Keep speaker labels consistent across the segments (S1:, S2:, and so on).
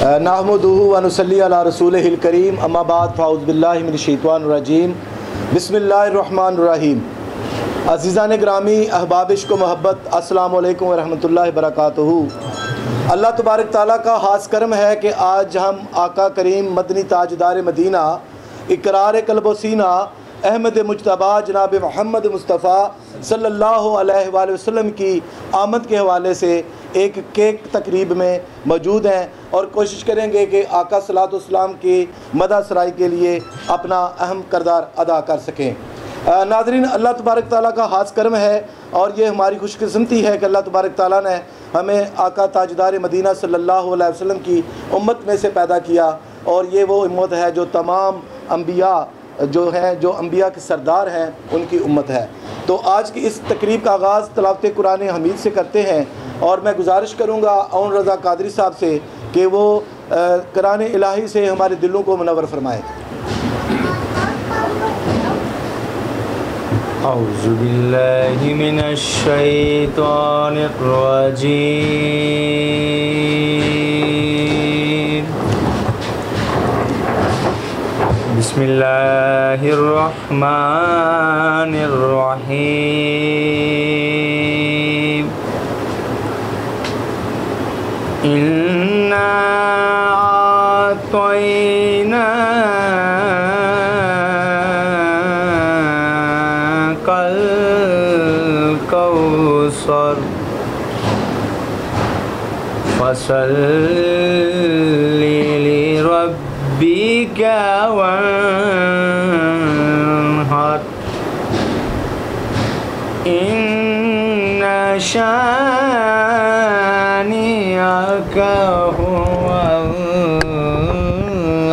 S1: नहमदुहु व नुसल्ली अला रसूलिहिल करीम अम्मा बाद फ़ाउज़ु बिल्लाहि मिनश शैतानिर रजीम बिस्मिल्लाहिर रहमानिर रहीम। अज़ीज़ान ग्रामी अहबाब इश्क़ व मोहब्बत, अस्सलामु अलैकुम व रहमतुल्लाहि व बरकातुहू। अल्लाह तबारक ताला का ख़ास करम है कि आज हम आका करीम मदनी ताजदार मदीना इकरार क़ल्ब सीना अहमद मुज्तबा जनाब मोहम्मद मुस्तफ़ा सल्लल्लाहु अलैहि वसल्लम की आमद के हवाले से एक केक तकरीब में मौजूद हैं और कोशिश करेंगे कि आका सल्लल्लाहु अलैहि वसल्लम की मदह सराई के लिए अपना अहम किरदार अदा कर सकें। नाज़रीन, अल्लाह तबारक ताला का ख़ास करम है और ये हमारी खुशकिस्मती है कि अल्लाह तबारक ताला ने हमें आका ताजदार मदीना सल्लल्लाहु अलैहि वसल्लम की उम्मत में से पैदा किया और ये वो उम्मत है जो तमाम अम्बिया जो हैं, जो अम्बिया के सरदार हैं, उनकी उम्मत है। तो आज की इस तकरीब का आगाज़ तिलावत कुरान हमीद से करते हैं और मैं गुजारिश करूँगा औन रज़ा कादरी साहब से कि वो कुरान इलाही से हमारे दिलों को मुनव्वर फरमाएँ।
S2: औज़ु बिल्लाहि मिनश शैतानिर रजीम। बिस्मिल्लाहिर रहमानिर रहीम। इन्ना आतैना कल कौसर फसल्लि लिरब्बिका वन्हर इन्ना शानिअका हुवल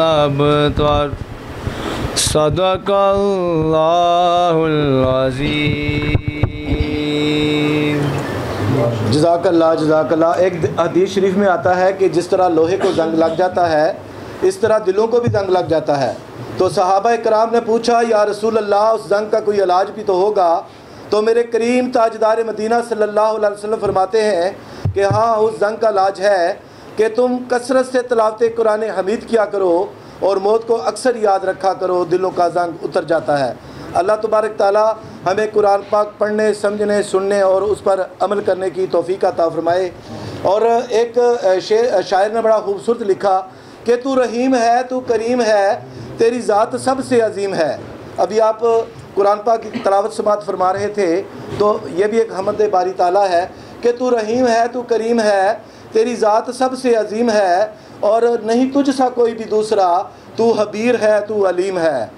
S2: अबतर। सदक़ल्लाहुल अज़ीम।
S1: जज़ाकल्लाह जज़ाकल्लाह। एक हदीस शरीफ में आता है कि जिस तरह लोहे को जंग लग जाता है इस तरह दिलों को भी जंग लग जाता है। तो सहाबा कराम ने पूछा, या रसूल अल्लाह, उस जंग का कोई इलाज भी तो होगा? तो मेरे करीम ताजदार मदीना सल्लल्लाहु अलैहि वसल्लम फरमाते हैं कि हाँ, उस जंग का इलाज है कि तुम कसरत से तिलावत कुरान हमीद किया करो और मौत को अक्सर याद रखा करो, दिलों का जंग उतर जाता है। अल्लाह तबारक ताला हमें कुरान पाक पढ़ने, समझने, सुनने और उस पर अमल करने की तौफीक अता फरमाए। और एक शायर ने बड़ा खूबसूरत लिखा कि तू रहीम है, तू करीम है, तेरी ज़ात सबसे अजीम है। अभी आप कुरान पाक की तिलावत समात फरमा रहे थे तो ये भी एक हमद बारी ताला है कि तू रहीम है, तू करीम है, तेरी ज़ात सबसे अजीम है और नहीं तुझ सा कोई भी दूसरा, तू हबीर है, तू अलीम है,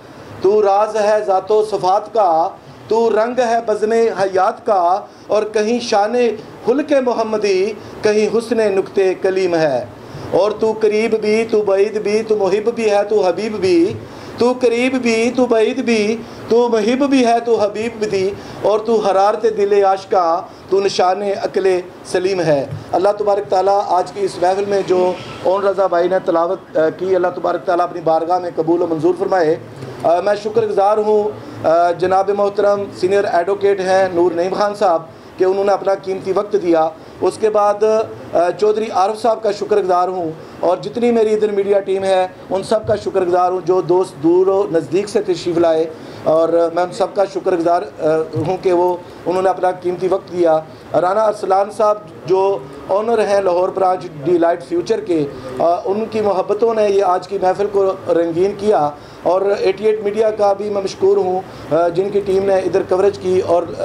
S1: तू राज है ज़ातो सफ़ात का, तू रंग है बज़्मे हयात का और कहीं शाने खुल्क़े मोहम्मदी, कहीं हुस्ने नुक्ते कलीम है। और तू करीब भी, तू बईद भी, तू मुहिब भी है, तू हबीब भी, तू करीब भी, तू बईद भी, तू मुहिब भी है, तू हबीब भी, और तू हरारत दिल आशिका, तू निशान अकले सलीम है। अल्लाह तबारक ताला आज की इस महफिल में जो ओन रज़ा भाई ने तिलावत की, अल्लाह तबारक ताला अपनी बारगाह में कबूल व मंजूर फरमाए। मैं शुक्रगुज़ार हूँ जनाब मोहतरम सीनियर एडवोकेट हैं नूर नईम खान साहब कि उन्होंने अपना कीमती वक्त दिया। उसके बाद चौधरी आरफ साहब का शुक्रगुज़ार हूँ और जितनी मेरी इधर मीडिया टीम है उन सब का शुक्रगुज़ार हूँ जो दोस्त दूर व नज़दीक से तशरीफ़ लाए और मैं उन सब का शुक्रगुज़ार हूँ कि वो उन्होंने अपना कीमती वक्त दिया। राना अरसलान साहब जो ऑनर हैं लाहौर ब्रांच डिलाइट फ्यूचर के, उनकी मोहब्बतों ने ये आज की महफ़िल को रंगीन किया और 88 मीडिया का भी मैं मशकूर हूँ जिनकी टीम ने इधर कवरेज की और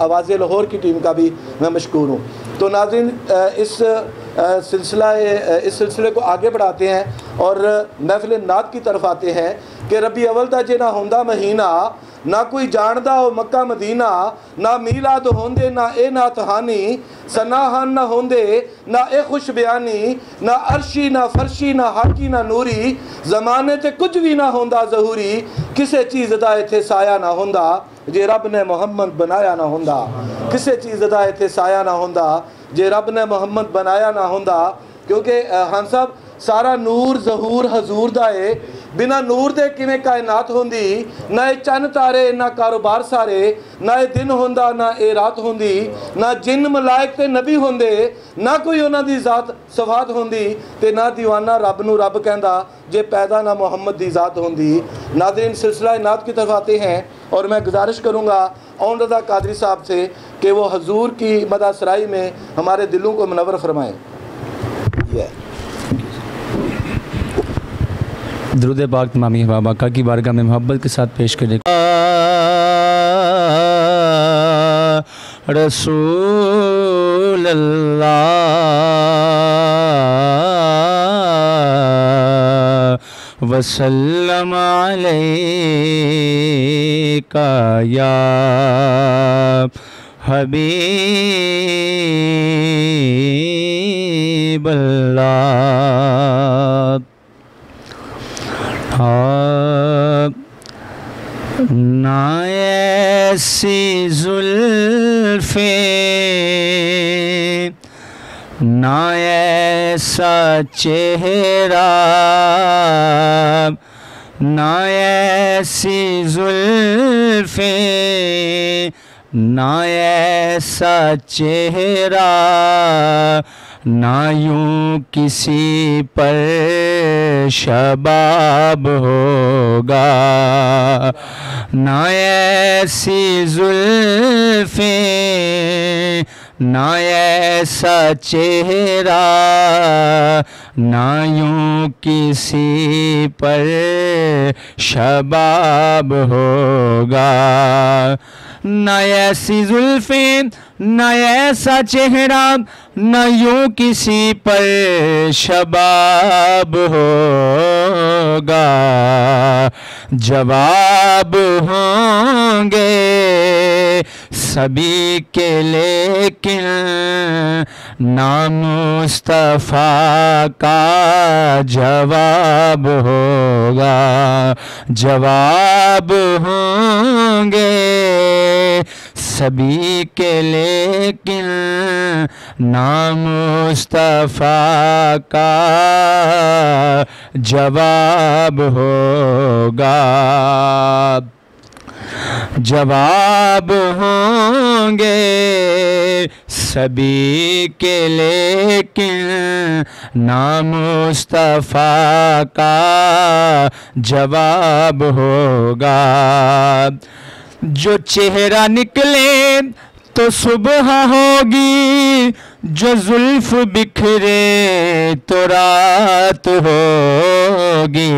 S1: आवाज़ लाहौर की टीम का भी मैं मशकूर हूँ। तो नाज़रीन, इस सिलसिले को आगे बढ़ाते हैं और महफिल नात की तरफ आते हैं कि रबी अव्वल दा जे ना होंदा महीना, ना कोई जानदा हो मक्का मदीना, ना मीलाद होंदे ना ए नात हानी, सनाहन ना होंदे ना ए खुश बयानी, ना अर्शी ना फरशी ना हाकी ना नूरी, ज़माने ते कुछ भी ना होंदा ज़हूरी, किसे चीज़ दा इत्थे साया ना होंदा, जे रब ने मोहम्मद बनाया ना होंदा, किसे चीज़ दा इत्थे साया ना होंदा, जे रब ने मोहम्मद बनाया ना होंदा। क्योंकि हाँ साहब, सारा नूर ज़हूर हजूर दा है, बिना नूर दे किवें कायनात होंदी, ना ये चन्न तारे ना कारोबार सारे, ना ये दिन होंदा ना ये रात होंदी, ना जिन मलाइक ते नबी होंदे, ना कोई उन्हां दी ज़ात सफात होंदी, ते ना दीवाना रब नू रब कहंदा जे पैदा ना मोहम्मद दी ज़ात होंदी। नाज़रीन, सिलसिला नात की तरफ आते हैं और मैं गुजारिश करूँगा औन रज़ा कादरी साहब से कि वो हजूर की मदा सराई में हमारे दिलों को मुनव्वर फरमाएँ।
S2: दरूद पाक तमामी हबाब आका की बारगाह में मोहब्बत के साथ पेश करें। रसूल अल्लाह वसल्लम अलैका या हबीब अल्लाह। ना ऐसी जुल्फ़े ना ऐसा चेहरा, ना ऐसी जुल्फ़े ना ऐसा चेहरा, ना यूं किसी पर शबाब होगा, ना ऐसी जुल्फ़े ना ऐसा चेहरा, ना यूं किसी पर शबाब होगा, ना ऐसी जुल्फ़े ना ऐसा चेहरा, न यूं किसी पर शबाब होगा। जवाब होंगे सभी के लेकिन नाम मुस्तफ़ा का जवाब होगा। जवाब होंगे सभी के लेकिन नाम मुस्तफ़ा का जवाब होगा। जवाब होंगे सभी के लेकिन नाम मुस्तफ़ा का जवाब होगा। जो चेहरा निकले तो सुबह होगी, जो जुल्फ बिखरे तो रात होगी।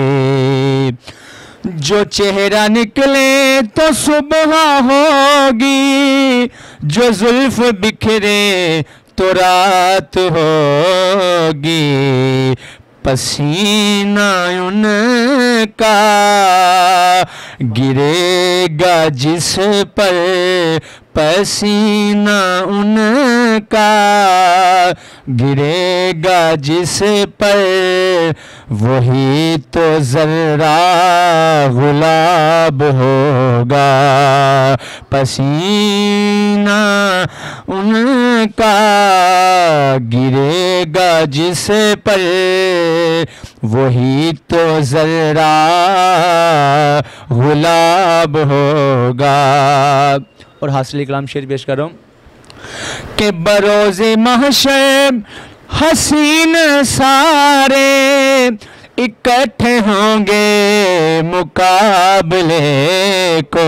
S2: जो चेहरा निकले तो सुबह होगी, जो जुल्फ बिखरे तो रात होगी। पसीना उनका गिरेगा जिस पर, पसीना उनका गिरेगा जिस पर, वही तो ज़र्रा गुलाब होगा। पसीना उनका गिरेगा जिस पर, वही तो ज़र्रा गुलाब होगा। और हासिल कलाम शेर पेश करो कि बरोज़े महशर हसीन सारे इकट्ठे होंगे मुकाबले को।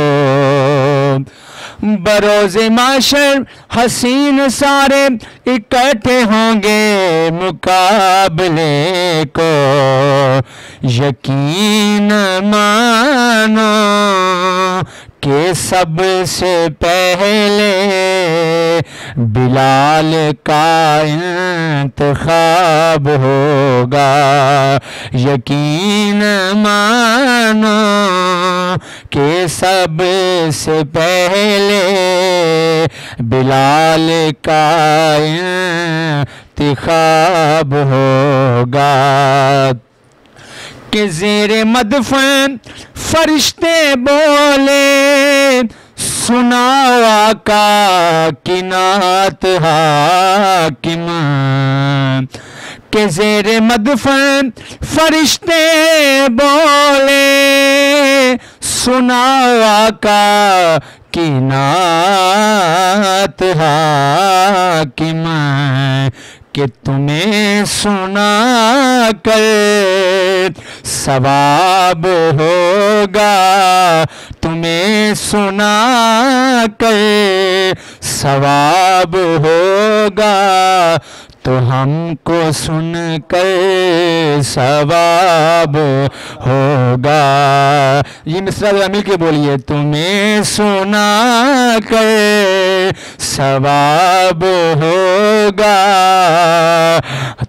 S2: बरोज़े महशर हसीन सारे इकट्ठे होंगे मुकाबले को। यकीन मानो कि सबसे पहले बिलाल का इंतखाब होगा। यकीन मानो कि सबसे पहले बिलाल का इंतखाब होगा। कि ज़ेरे मदफ़न फरिश्ते बोले, सुनाओ आका की नात हाकिम। के ज़ेरे मदफन फरिश्ते बोले, सुना आका की नात हाकिम कि तुम्हें सुना कर सवाब होगा, तुम्हें सुना कर सवाब होगा, तो हमको सुन कर सवाब होगा। ये मिसरा मिल के बोलिए, तुम्हें सुना कर सवाब होगा,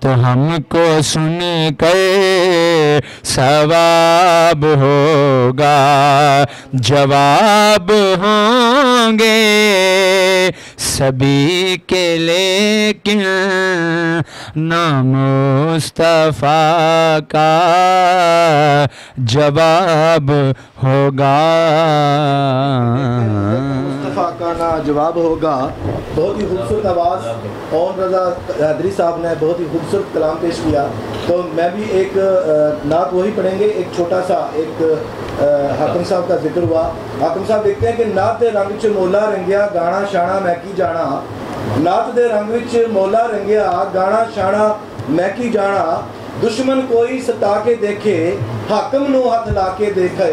S2: तो हमको सुन कर सवाब होगा। जवाब होंगे सभी के, लेकिन नाम मुस्तफ़ा का जवाब होगा।
S1: मुस्तफ़ा का ना जवाब होगा। बहुत ही खूबसूरत आवाज़ और रज़ा हैदरी साहब ने बहुत ही खूबसूरत कलाम पेश किया। तो मैं भी एक नात वही पढ़ेंगे, एक छोटा सा एक हाकिम साहब का जिक्र हुआ। हाकिम साहब देखते हैं कि नात दे रंग च मोला रंगिया, गाना शाना मैं की जाना। नात दे रंग विच मोला रंगिया, गाना शाना मैं की जाना। दुश्मन कोई सता के देखे, हाकम नू हथ ला के देखे,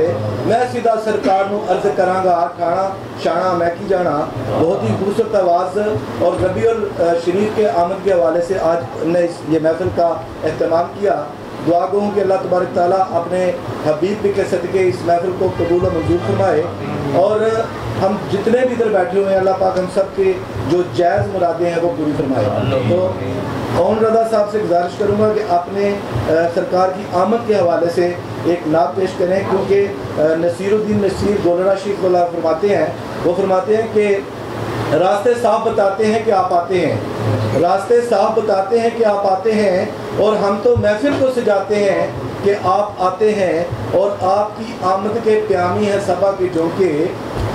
S1: मैं सीधा सरकार नू अर्ज करांगा, खाना शाना मैं की जाना। बहुत ही खूबसूरत आवाज़। और रबीउल शरीफ के आमद के हवाले से आज ने ये महफिल का अहतमाम किया। दुआ गो हूँ कि अल्लाह तबारक ताला अपने हबीब के सदके इस महफिल को कबूल और मंजूर फरमाए। और हम जितने भी इधर बैठे हुए हैं, अल्लाह पाक हम सब के जो जायज़ मुरादें हैं वो पूरी फरमाए। तो कौन रज़ा साहब से गुजारिश करूँगा कि अपने सरकार की आमद के हवाले से एक नात पेश करें, क्योंकि नसीरुद्दीन नसीर गोलरा शरीफ वाला फरमाते हैं, वो फरमाते हैं कि रास्ते साफ बताते हैं कि आप आते हैं, रास्ते साफ बताते हैं कि आप आते हैं, और हम तो महफिल को सजाते हैं कि आप आते हैं। और आपकी आमद के प्यामी है सबा के झोंके,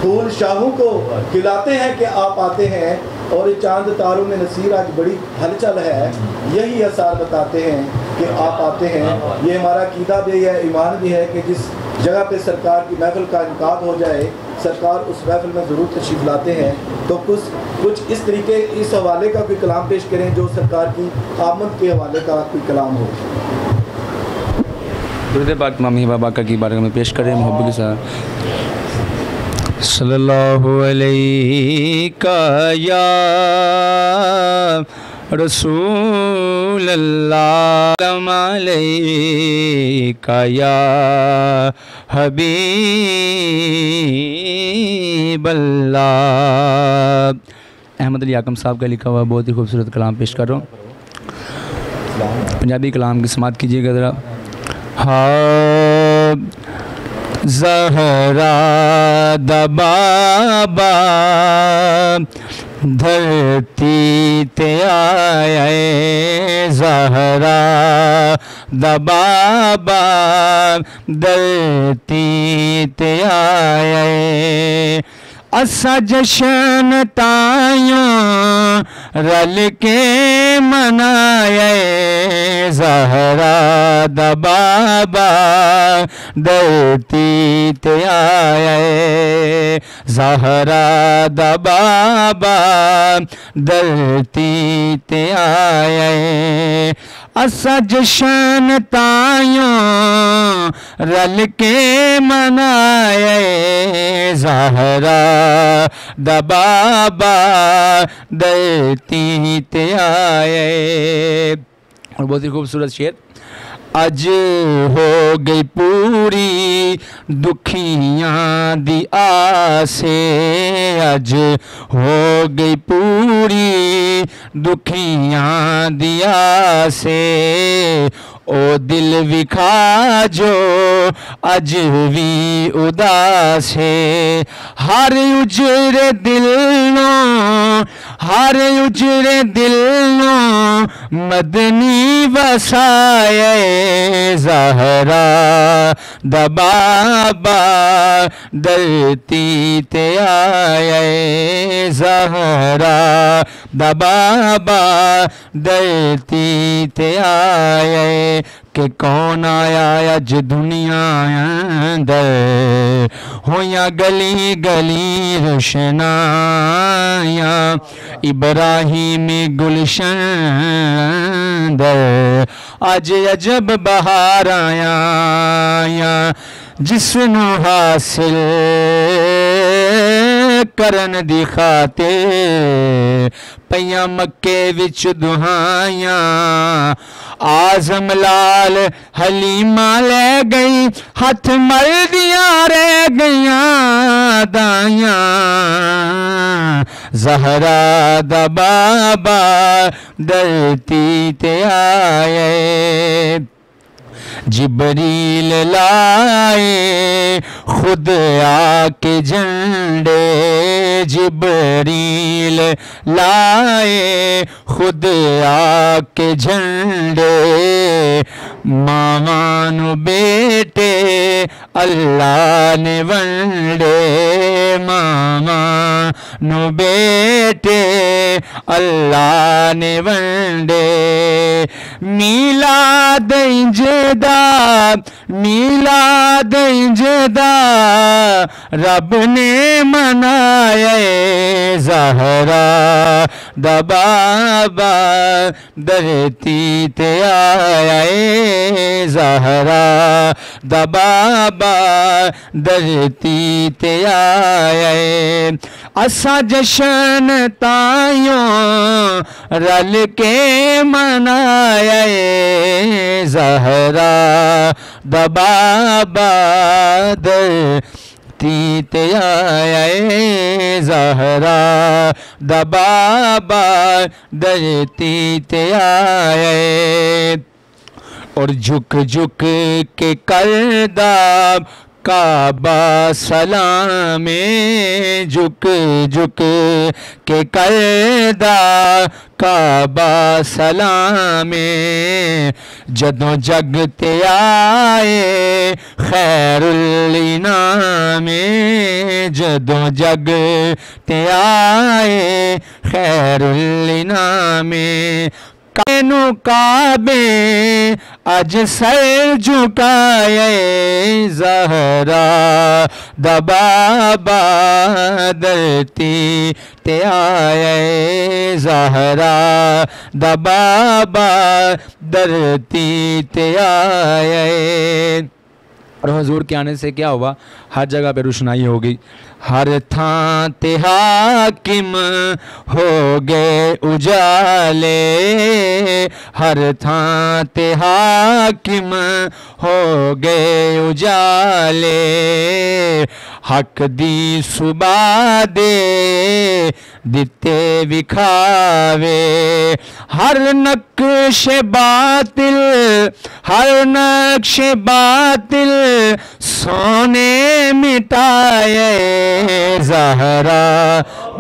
S1: फूल शाहों को खिलाते हैं कि आप आते हैं। और चांद तारों में नसीर आज बड़ी हलचल है, यही आसार बताते हैं कि आप आते हैं। ये हमारा कीदा भी है, ईमान भी है कि जिस जगह पे सरकार की महफिल का इनकाद हो जाए, सरकार उस महफिल में ज़रूर तशरीफ़ लाते हैं। तो कुछ इस तरीके इस हवाले का कोई कलाम पेश करें जो सरकार की आमद के हवाले का कोई कलाम हो।
S2: दुरूद पाक मामी बाबा की बारगाह में पेश करें मोहब्बत के साथ। सल्लल्लाहु अलैका या रसूल अल्लाह, अलैका या हबीब अल्लाह। अहमद अली आकम साहब का लिखा हुआ बहुत ही खूबसूरत कलाम पेश कर रहा हूँ। पंजाबी कलाम की समात कीजिएगा ज़रा। हाँ ज़हरा दबाबा धरती ते आए, ज़हरा दबाबा धरती ते आए। असा जशन तायों रल के मनाए, ज़हरा दबाबा धरती ते आए, ज़हरा दबाबा धरती ते आए। असा जशन तायों रल के मनाए, ज़हरा दबाबा धरती ते आए। और बहुत ही खूबसूरत शेर। अज हो गई पूरी दुखियां दी आसे, अज हो गई पूरी दुखियां दी आसे। ओ दिल विखा जो अज भी उदास है, हर उजरे दिल नो, हर उजरे दिल नो मदनी वसाए, ज़हरा दबाबा धरती ते आए ज़हरा दबाबा धरती ते आए कि कौन आया अज दुनिया अंदर होया गली गली रोशनाया इब्राहिमी गुलशन अंदर अज अजब बहार आया जिसनू हासिल करन दी खातिर पईयां मक्के विच दुहाइयां आजम लाल हलीमा ले गई हथ मलदियां रह गईयां दाइयां ज़हरा दा बाबा धरती ते आए जिबरील लाए खुद आके झंडे जिबरील लाए खुद आके झंडे मामानु बेटे अल्लाह ने वंडे मामा नु बेटे अल्लाह ने वंडे मिलाद इंजदा मिलाद इंजदा रब ने मनाए ज़हरा दबाबा धरती ते आए ज़हरा दबाबा धरती ते आए असा जशन तायों रल के मनाए ज़हरा दबाबा धरती ते आए ज़हरा दबाबा धरती ते आए और झुक झुक के करदा काबा सलामे झुक झुक के करदा काबा सलामे जदों जग ते आए खैरुल इनामे जदों जग ते आए खैरुल इनामे कैनु काबे अज सर झुकाए ज़हरा दबाबा धरती ते आए ज़हरा दबाबा धरती ते आए। और हुजूर के आने से क्या हुआ, हर जगह पे रोशनाई हो गई, हर थां ते हाकिम हो गए उजाले, हर थां ते हाकिम हो गए उजाले, हक दी सुबह दे दिते विखावे, हर नक्श बातिल हर नक्श बातिल सोने मिटाए ज़हरा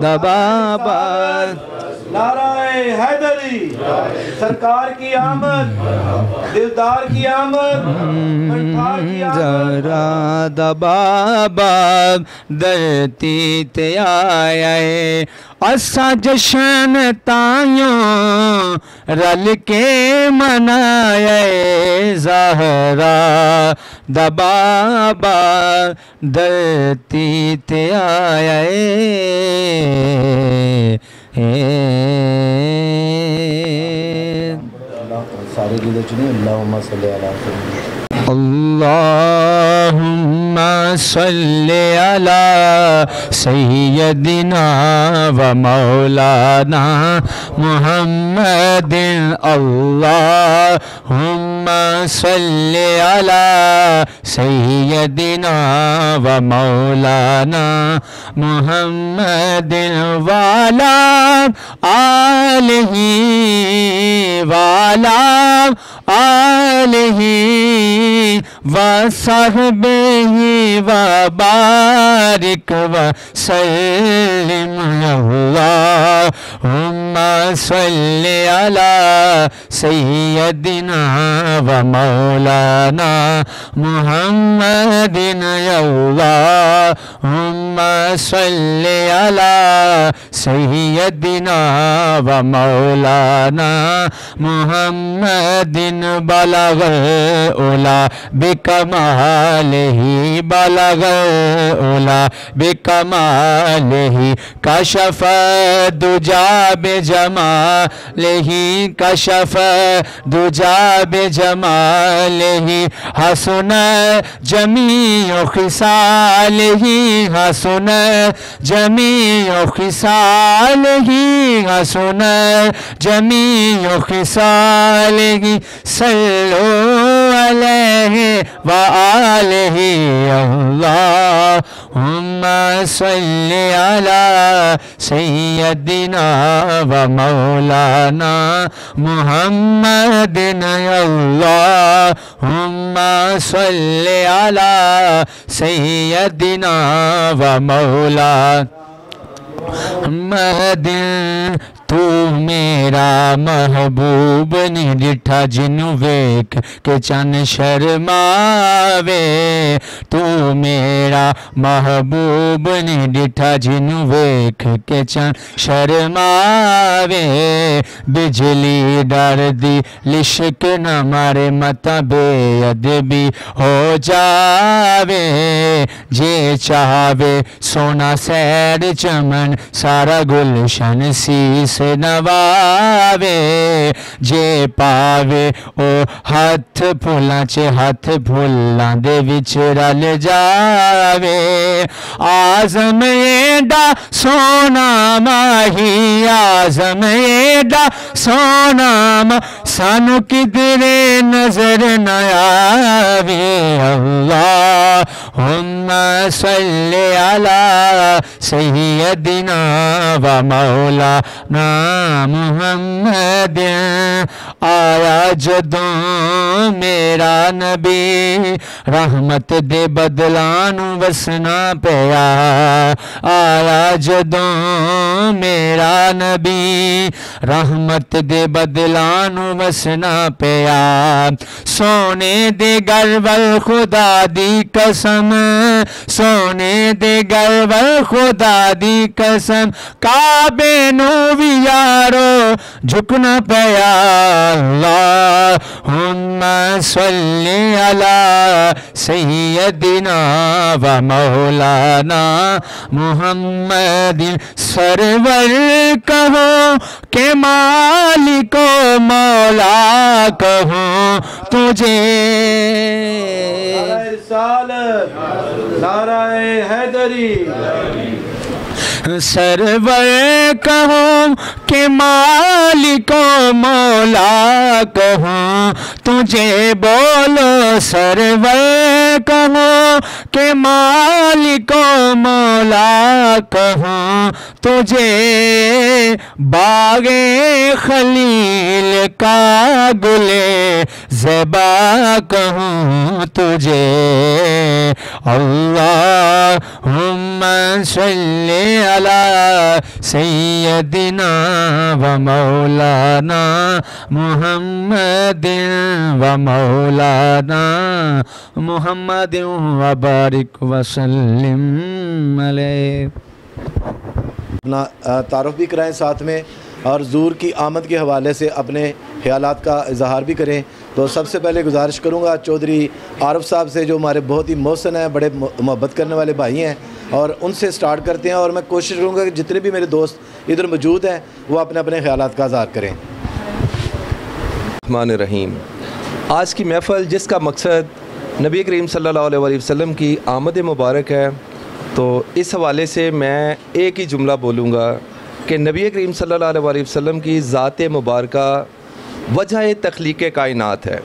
S2: दबाबा।
S1: नाराए हैदरी सरकार की आमद, दिलदार की आमद,
S2: ज़हरा दबाबा धरती ते आए, असा जशन तायों रल के मनाए ज़हरा दबाबा धरती ते आए।
S1: सारे गिले चुनिए अल्लाहुम्मा सल्ली अला
S2: अल्लाहुम्मा सल्ली अला सय्यदिना व मौलाना मुहम्मदिन। अल्लाहुम्मा सल्ली अला सय्यदिना व मौलाना मुहम्मदिन वाला आलिही वाला आलिही व सहबिही व बारिक व सल्लिम अल्लाहुम्मा सल्लि अला सय्यदिना व मौलाना मुहम्मदिन अल्लाहुम्मा सल्लि अला सय्यदिना व मौलाना मुहम्मदिन बलगल उला बिकमालिही बलगल उला बिकमालिही कशफ दुजा बिजमालिही कशफ दुजा बिजमालिही हसन जमीउ खिसालिही हसन जमीउ खिसालिही हसन जमीउ खिसालिही सल्लु अलैहि व आलिही अल्लाहुम्मा सल्लि अला सय्यदिना व मौलाना मुहम्मदिन अल्लाहुम्मा सल्लि अला सय्यदिना व मौलाना मुहम्मदिन तू मेरा महबूब नी डिठा जिन्नू वेख के चन शर्मावे तू मेरा महबूब नी डिठा जिन्नू वेख के चन शर्मावे बिजली डर दी लिशक न मारे मता बेअदबी हो जावे जे चाहे सोना सैर चमन सारा गुलशन शीस नवावे जे पावे ओ हथ फुलां च हथ फुलां दे विच रल जावे आज़म एडा सोना माही आज़म एडा सोना सानू किधरे नजर न आवे अल्लाहुम्मा सल्लि अला सय्यदिना व मौलाना मुहम्मद आया जदों मेरा नबी रहमत दे बदलानू वसना पिया आया जदों मेरा नबी रहमत दे बदलानू वसना पिया सोने दे गरवल खुदा दी कसम सोने दे गरवल खुदा दी कसम काबे नो भी यारो झुकना पिया अल्लाहुम्मा सल्लि अला सय्यदिना व मौलाना मुहम्मदिन सरवर कहो के मालिको मौला कहो तुझे
S1: नाराए हैदरी
S2: सरवर कहो के मालिको मौला कहो तुझे बोलो सरवर कहो के मालिको मौला कहो तुझे बागे खलील का गुले ज़ेबा कहूँ तुझे अल्लाहुम्मा सल्लि अला सय्यदिना व मौलाना मुहम्मदिन व मौलाना मुहम्मदिन व बारिक व सल्लिम अलैहि।
S1: अपना तारुफ भी कराएं साथ में और ज़ूर की आमद के हवाले से अपने ख्यालात का इजहार भी करें। तो सबसे पहले गुजारिश करूँगा चौधरी आरिफ साहब से, जो हमारे बहुत ही मोहसिन हैं, बड़े मोहब्बत करने वाले भाई हैं, और उनसे स्टार्ट करते हैं। और मैं कोशिश करूँगा कि जितने भी मेरे दोस्त इधर मौजूद हैं वो अपने अपने ख्यालात का इजहार करें।
S3: रहमान रहीम। आज की महफ़िल जिसका मकसद नबी करीम सल्लल्लाहु अलैहि वसल्लम की आमद मुबारक है, तो इस हवाले से मैं एक ही जुमला बोलूँगा कि नबी करीम सल्लल्लाहु अलैहि वसल्लम की ज़ात मुबारका वजह तख्लीक़ कायनात है।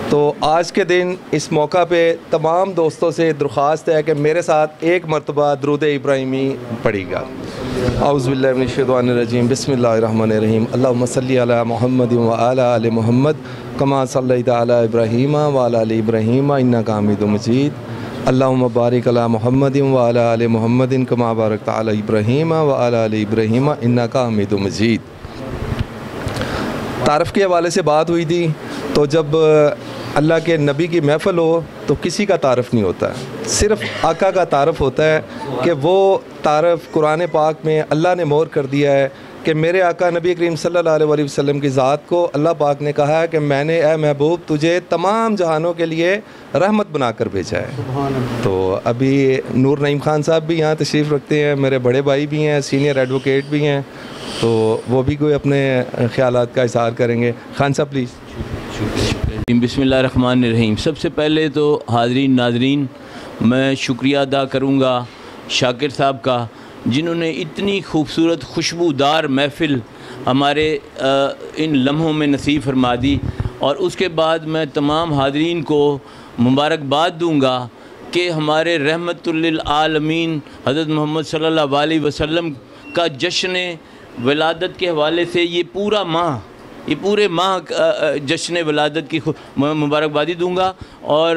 S3: तो आज के दिन इस मौका पे तमाम दोस्तों से दरख्वास्त है कि मेरे साथ एक मरतबा दरूद इब्राहिमी पढ़िएगा। औज़ु बिल्लाहि मिनश शैतानिर रजीम, बिस्मिल्लाहिर रहमानिर रहीम। अल्लाहुम्मा सल्लि अला मुहम्मद व अला आलि मुहम्मद कमा सल्लैता अला इब्राहीम व अला आलि इब्राहीम इन्नका हमीदुम मजीद। अल्लाहुम्मा बारिक अला मुहम्मदिन व अला आलि मुहम्मदिन कमा बारकता अला इब्राहीम व अला आलि इब्राहीम इन्नका हमीदुम मजीद। तारफ़ के हवाले से बात हुई थी, तो जब अल्लाह के नबी की महफ़िल हो तो किसी का तारफ़ नहीं होता है, सिर्फ़ आका का तारफ़ होता है कि वो तारफ़ कुरान पाक में अल्लाह ने मोहर कर दिया है कि मेरे आका नबी करीम सल्लल्लाहु अलैहि वसल्लम की ज़ात को अल्लाह पाक ने कहा है कि मैंने ए महबूब तुझे तमाम जहानों के लिए रहमत बनाकर भेजा है। तो अभी नूर नईम ख़ान साहब भी यहाँ तशरीफ़ रखते हैं, मेरे बड़े भाई भी हैं, सीनियर एडवोकेट भी हैं, तो वो भी कोई अपने ख़यालात का इज़हार करेंगे। खान साहब प्लीज़।
S4: बिस्मिल्लाहिर्रहमानिर्रहीम। सबसे पहले तो हाज़रीन नाज़रीन मैं शुक्रिया अदा करूँगा शाकिर साहब का, जिन्होंने इतनी खूबसूरत खुशबूदार महफ़िल हमारे इन लम्हों में नसीब फरमा दी। और उसके बाद मैं तमाम हाज़रीन को मुबारकबाद दूँगा कि हमारे रहमतुल लिल आलमीन हज़रत मोहम्मद सल्लल्लाहु अलैहि वसल्लम का जश्न विलादत के हवाले से ये पूरे माह जश्न विलादत की मुबारकबादी दूँगा। और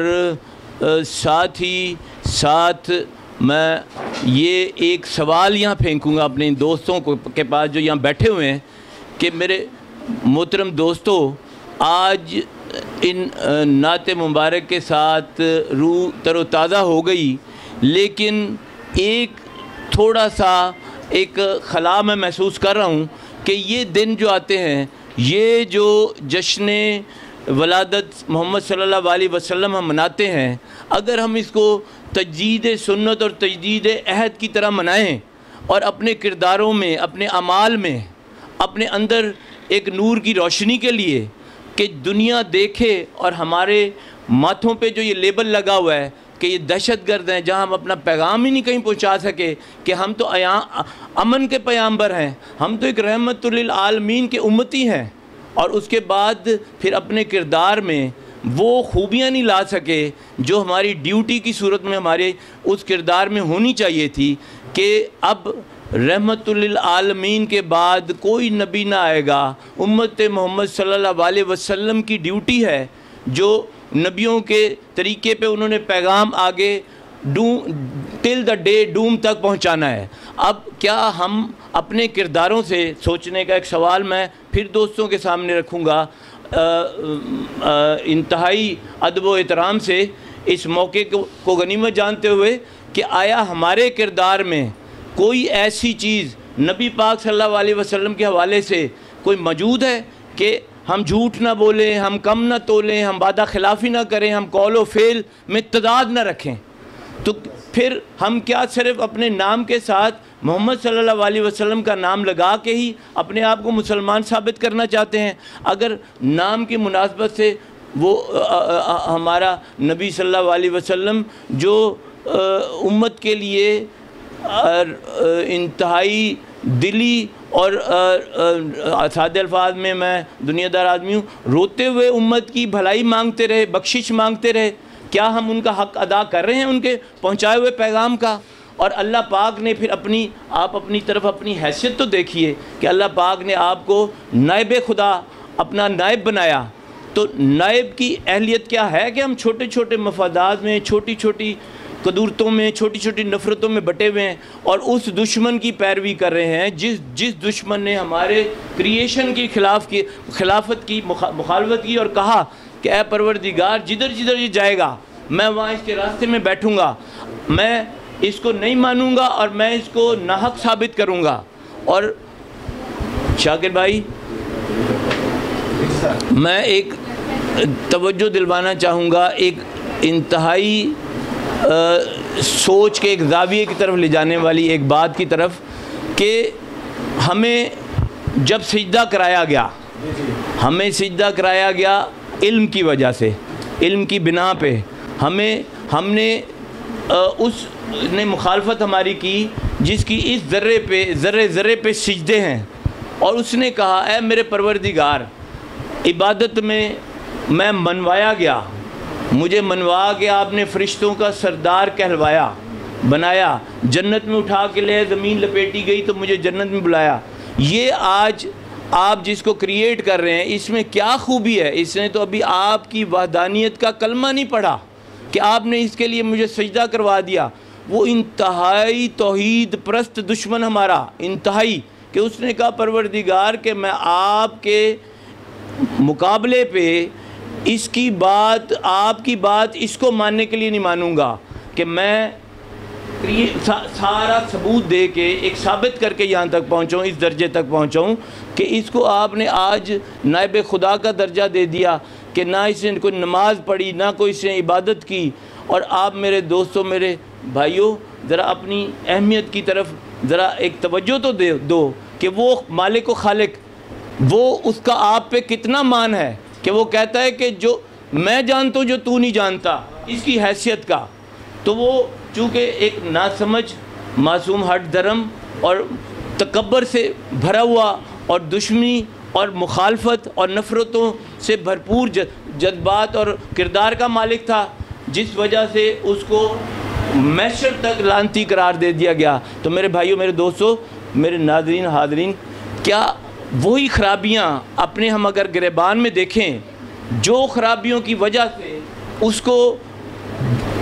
S4: साथ ही साथ मैं ये एक सवाल यहाँ फेंकूँगा अपने दोस्तों के पास जो यहाँ बैठे हुए हैं कि मेरे मोहतरम दोस्तों, आज इन नाते मुबारक के साथ रूह तरोताज़ा हो गई, लेकिन एक थोड़ा सा एक खला मैं महसूस कर रहा हूँ कि ये दिन जो आते हैं, ये जो जश्न वलादत मोहम्मद सल्लल्लाहु अलैहि वसल्लम हम मनाते हैं, अगर हम इसको तजदीद सुन्नत और तजदीद अहद की तरह मनाएं और अपने किरदारों में, अपने अमाल में, अपने अंदर एक नूर की रोशनी के लिए कि दुनिया देखे और हमारे माथों पे जो ये लेबल लगा हुआ है कि ये दहशतगर्द हैं, जहाँ हम अपना पैगाम ही नहीं कहीं पहुँचा सके कि हम तो अमन के पैगंबर हैं, हम तो एक रहमतुल लिल आलमीन के उम्मती हैं, और उसके बाद फिर अपने किरदार में वो खूबियाँ नहीं ला सके जो हमारी ड्यूटी की सूरत में हमारे उस किरदार में होनी चाहिए थी कि अब रहमतुल लिल आलमीन के बाद कोई नबी ना आएगा। उम्मत मोहम्मद सल्लल्लाहु अलैहि वसल्लम की ड्यूटी है जो नबियों के तरीके पे उन्होंने पैगाम आगे टिल द डे डूम तक पहुंचाना है। अब क्या हम अपने किरदारों से सोचने का एक सवाल मैं फिर दोस्तों के सामने रखूँगा इंतहाई अदब व एहतराम से इस मौके को गनीमत जानते हुए कि आया हमारे किरदार में कोई ऐसी चीज़ नबी पाक सल्लल्लाहु अलैहि वसल्लम के हवाले से कोई मौजूद है कि हम झूठ ना बोलें, हम कम ना तोलें, हम वादा खिलाफ़ी ना करें, हम कौल व फ़ेल में तदाद ना रखें, तो फिर हम क्या सिर्फ़ अपने नाम के साथ मोहम्मद सल्लल्लाहु अलैहि वसल्लम का नाम लगा के ही अपने आप को मुसलमान साबित करना चाहते हैं? अगर नाम की मुनासबत से वो हमारा नबी सल्लल्लाहु अलैहि वसल्लम जो उम्मत के लिए इंतहाई दिली और सादे अल्फाज में मैं दुनियादार आदमी हूँ, रोते हुए उम्मत की भलाई मांगते रहे, बख्शिश मांगते रहे, क्या हम उनका हक़ अदा कर रहे हैं उनके पहुँचाए हुए पैगाम का? और अल्लाह पाक ने फिर आप अपनी तरफ अपनी हैसियत तो देखिए कि अल्लाह पाक ने आपको नायब खुदा अपना नायब बनाया, तो नायब की अहलियत क्या है कि हम छोटे छोटे मफादात में, छोटी छोटी कदूरतों में, छोटी छोटी नफ़रतों में बटे हुए हैं और उस दुश्मन की पैरवी कर रहे हैं जिस दुश्मन ने हमारे क्रिएशन की खिलाफत की मुखालफत की और कहा कि ए परवरदिगार जिधर जिधर ये जाएगा मैं वहाँ इसके रास्ते में बैठूँगा, मैं इसको नहीं मानूंगा और मैं इसको नाहक साबित करूंगा। और शाकिर भाई, मैं एक तवज्जो दिलवाना चाहूँगा एक इंतहाई सोच के एक ज़ाविये की तरफ ले जाने वाली एक बात की तरफ कि हमें जब सिजदा कराया गया, हमें सिजदा कराया गया इल्म की वजह से, इल्म की बिना पे हमने उसने मुखालफत हमारी की जिसकी इस ज़र्रे पे सिजदे हैं, और उसने कहा ऐ मेरे परवरदिगार, इबादत में मैं मनवाया गया, मुझे मनवा के आपने फ़रिश्तों का सरदार कहलवाया, बनाया, जन्नत में उठा के ले, ज़मीन लपेटी गई तो मुझे जन्नत में बुलाया। ये आज आप जिसको क्रिएट कर रहे हैं इसमें क्या खूबी है? इसने तो अभी आपकी वहदानियत का कलमा नहीं पढ़ा कि कि आपने इसके लिए मुझे सजदा करवा दिया। वो इंतहाई तौहीद परस्त दुश्मन हमारा, इंतहाई, कि उसने कहा परवरदिगार कि मैं आपके मुकाबले पे इसकी बात, आपकी बात इसको मानने के लिए नहीं मानूंगा कि मैं सारा सबूत दे के एक साबित करके यहाँ तक पहुँचाऊँ, इस दर्जे तक पहुँचाऊँ कि इसको आपने आज नायब खुदा का दर्जा दे दिया कि ना इसने कोई नमाज़ पढ़ी, ना कोई इसने इबादत की। और आप मेरे दोस्तों, मेरे भाइयों, ज़रा अपनी अहमियत की तरफ ज़रा एक तवज्जो तो दो कि वो मालिक व खालिक, वो उसका आप पे कितना मान है कि वो कहता है कि जो मैं जानता हूँ जो तू नहीं जानता, इसकी हैसियत का। तो वो चूँकि एक नासमझ, मासूम, हट धर्म और तकब्बर से भरा हुआ और दुश्मनी और मुखालफत और नफ़रतों से भरपूर जज्बात और किरदार का मालिक था, जिस वजह से उसको मैशर तक लानती करार दे दिया गया। तो मेरे भाइयों, मेरे दोस्तों, मेरे नाज़रीन, हाज़रीन, क्या वही ख़राबियाँ अपने हम अगर गिरबान में देखें, जो ख़राबियों की वजह से उसको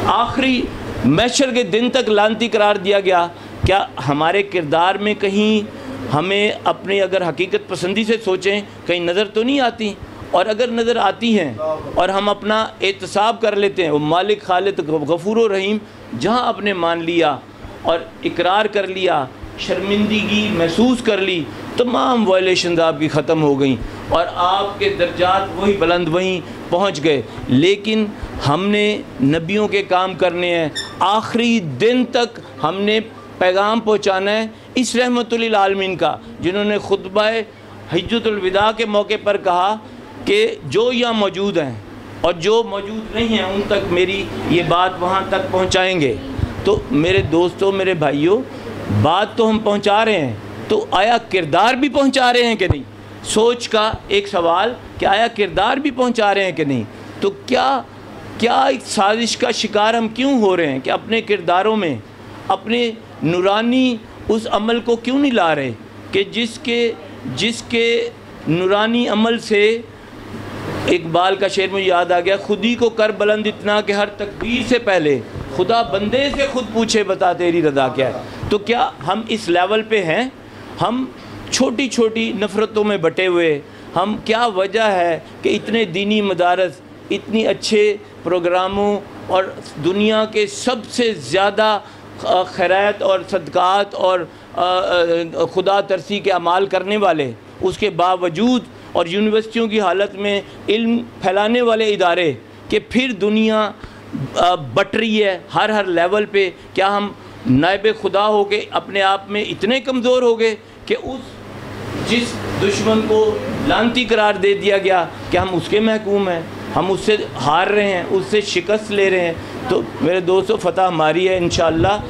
S4: आखिरी मैशर के दिन तक लानती करार दिया गया, क्या हमारे किरदार में कहीं हमें अपनी अगर हकीकत पसंदी से सोचें कहीं नज़र तो नहीं आती? और अगर नज़र आती हैं और हम अपना एहतसाब कर लेते हैं, वो मालिक खालिक गफूर रहीम जहाँ आपने मान लिया और इकरार कर लिया, शर्मिंदगी महसूस कर ली, तमाम वायलेशन आपकी ख़त्म हो गई और आपके दर्जात वही बुलंद वहीं पहुँच गए। लेकिन हमने नबियों के काम करने हैं, आखिरी दिन तक हमने पैगाम पहुँचाना है इस रहमतुल लिल आलमीन का, जिन्होंने खुतबा हिज्जतुल विदा के मौके पर कहा कि जो यहाँ मौजूद हैं और जो मौजूद नहीं हैं उन तक मेरी ये बात वहाँ तक पहुँचाएँगे। तो मेरे दोस्तों, मेरे भाइयों, बात तो हम पहुँचा रहे हैं, तो आया किरदार भी पहुँचा रहे हैं कि नहीं? सोच का एक सवाल कि आया किरदार भी पहुँचा रहे हैं कि नहीं? तो क्या एक साजिश का शिकार हम क्यों हो रहे हैं कि अपने किरदारों में अपने नूरानी उस अमल को क्यों नहीं ला रहे कि जिसके नूरानी अमल से इकबाल का शेर मुझे याद आ गया, खुदी को कर बुलंद इतना कि हर तकदीर से पहले खुदा बंदे से खुद पूछे बता तेरी रदा क्या है। तो क्या हम इस लेवल पे हैं? हम छोटी छोटी नफ़रतों में बटे हुए, हम क्या वजह है कि इतने दीनी मदारस, इतनी अच्छे प्रोग्रामों और दुनिया के सबसे ज़्यादा खैरात और सदक़ात और खुदा तरसी के अमाल करने वाले, उसके बावजूद और यूनिवर्सिटियों की हालत में इल्म फैलाने वाले इदारे कि फिर दुनिया बट रही है हर लेवल पे, क्या हम नायब खुदा हो के अपने आप में इतने कमज़ोर हो गए कि जिस दुश्मन को लानती करार दे दिया गया कि हम उसके महकूम हैं, हम उससे हार रहे हैं, उससे शिकस्त ले रहे हैं? तो मेरे दोस्तों, फ़तह हमारी है इंशाअल्लाह,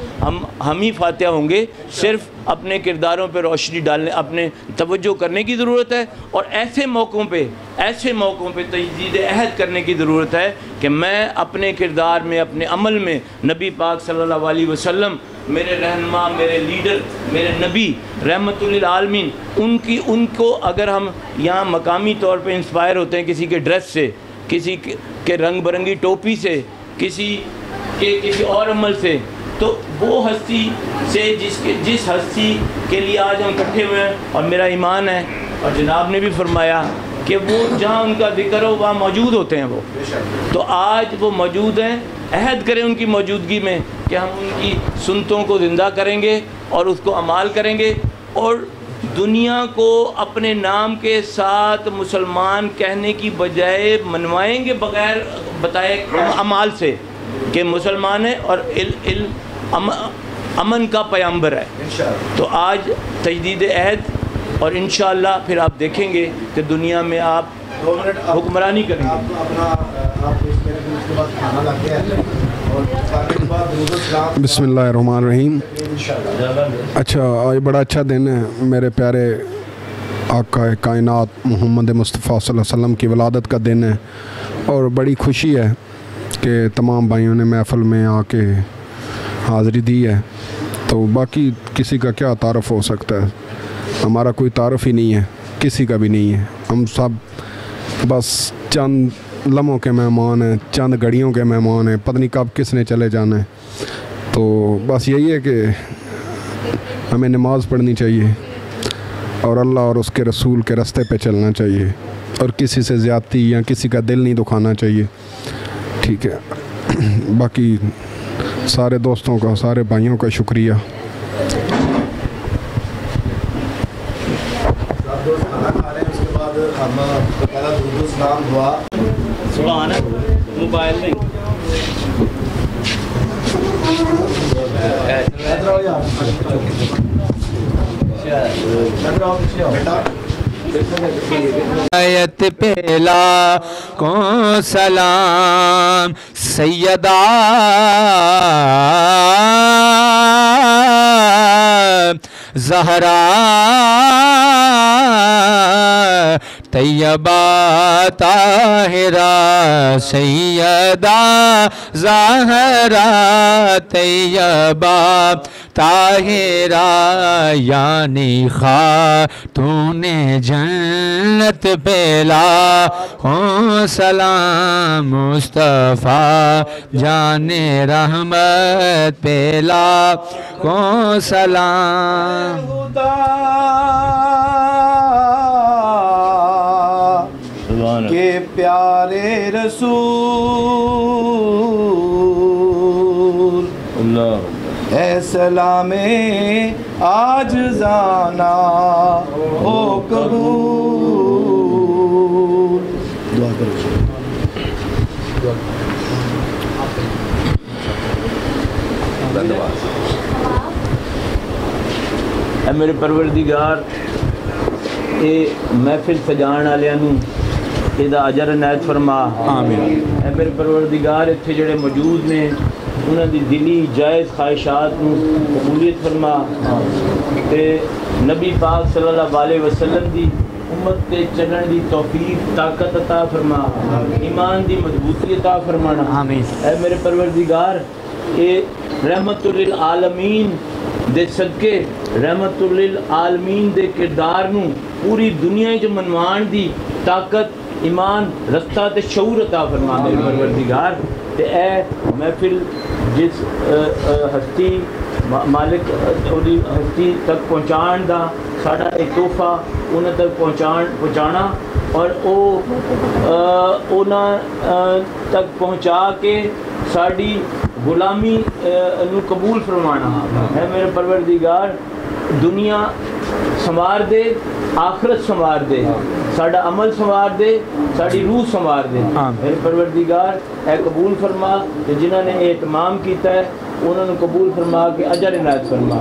S4: हम ही फातिहा होंगे। सिर्फ़ अपने किरदारों पर रोशनी डालने, अपने तवज्जो करने की ज़रूरत है और ऐसे मौक़ों पे तजदीद अहद करने की ज़रूरत है कि मैं अपने किरदार में, अपने अमल में नबी पाक सल्लल्लाहु अलैहि वसल्लम, मेरे रहनुमा, मेरे लीडर, मेरे नबी रहमतुल लिल आलमीन, उनको अगर हम यहाँ मकामी तौर पे इंस्पायर होते हैं किसी के ड्रेस से, किसी के रंग बिरंगी टोपी से, किसी और अमल से, तो वो हस्ती से जिस हस्ती के लिए आज हम इकट्ठे हुए हैं, और मेरा ईमान है और जनाब ने भी फरमाया कि वो जहाँ उनका जिक्र हो वहाँ मौजूद होते हैं वो, तो आज वो मौजूद हैं। अहद करें उनकी मौजूदगी में कि हम उनकी सुन्नतों को ज़िंदा करेंगे और उसको अमाल करेंगे और दुनिया को अपने नाम के साथ मुसलमान कहने की बजाय मनवाएंगे बग़ैर बताए अमाल से कि मुसलमान है और अमन का पैगंबर है। तो आज तजदीद अहद और इंशाअल्लाह फिर आप देखेंगे कि दुनिया में आप हुक्मरानी करेंगे।
S5: बिस्मिल्लाहिर्रहमानिर्रहीम। अच्छा, आज बड़ा अच्छा दिन है, मेरे प्यारे आका कायनात मोहम्मद मुस्तफ़ा सल्लल्लाहु अलैहि वसल्लम की वलादत का दिन है और बड़ी खुशी है कि तमाम भाइयों ने महफ़िल में आके हाज़िरी दी है। तो बाकी किसी का क्या तारफ़ हो सकता है, हमारा कोई तारफ़ ही नहीं है, किसी का भी नहीं है। हम सब बस चंद लम्हों के मेहमान हैं, चंद घड़ियों के मेहमान हैं, पता नहीं कब किसने चले जाना है। तो बस यही है कि हमें नमाज़ पढ़नी चाहिए और अल्लाह और उसके रसूल के रास्ते पे चलना चाहिए और किसी से ज़्यादती या किसी का दिल नहीं दुखाना चाहिए, ठीक है। बाकी सारे दोस्तों का, सारे भाइयों का शुक्रिया।
S4: मोबाइल नहीं
S2: आयत पहला को सलाम सैयदा ज़हरा तैयबा ताहिरा सैयदा ज़हरा तैयबा ताहिरा यानी खातूने जन्नत पेला हो सलाम मुस्तफ़ा जाने रहमत पेला हो सलाम
S1: के प्यारे रसूल है सलामे आज जाना हो कबूल। दुआ करो।
S4: मेरे परवरदिगार ये महफिल सजाण वालियां नूं ਇਹਦਾ ਅਜਰ ਇਨਾਇਤ ਫਰਮਾ ਆਮੀਨ। ਐ ਮੇਰੇ ਪਰਵਰदिगार ਇੱਥੇ ਜਿਹੜੇ ਮੌਜੂਦ ਨੇ ਉਹਨਾਂ ਦੀ ਦਿਲੀ ਜਾਇਜ਼ ਖਾਹਿਸ਼ਾਤ ਨੂੰ ਕਬੂਲੀਅਤ ਫਰਮਾ ਤੇ ਨਬੀ ਪਾਕ ਸੱਲੱਲਾਹੁ अलैहि वसल्लम ਦੀ उम्मत के चलण की तौफीक ताकत अता फरमा, ईमान की मजबूती अता फरमाना आमीन। ऐ मेरे परवरदिगार ये रहमतुल लिल आलमीन दे सदके रहमतुल लिल आलमीन दे किरदार नूं पूरी दुनिया च मनवाण दी ताकत ईमान रस्ता ते शऊर अता फरमा मेरे परवरदिगार। ते ए महफिल जिस हस्ती मालिक ओदी हस्ती तक पहुँचाण दा साडा एक तोहफा उन्हां तक पहुँचाना और उन्हां तक पहुँचा के साड़ी गुलामी नू कबूल फरमाना है मेरे परवरदिगार। दुनिया संवार दे, आखरत संवार दे, साडा अमल संवार दे, साड़ी रूह संवार दे मेरे परवरदिगार। ए कबूल फरमा ते जिन्हां ने एहतमाम कीता है उन्होंने कबूल फरमा के अजर इनायत फरमा।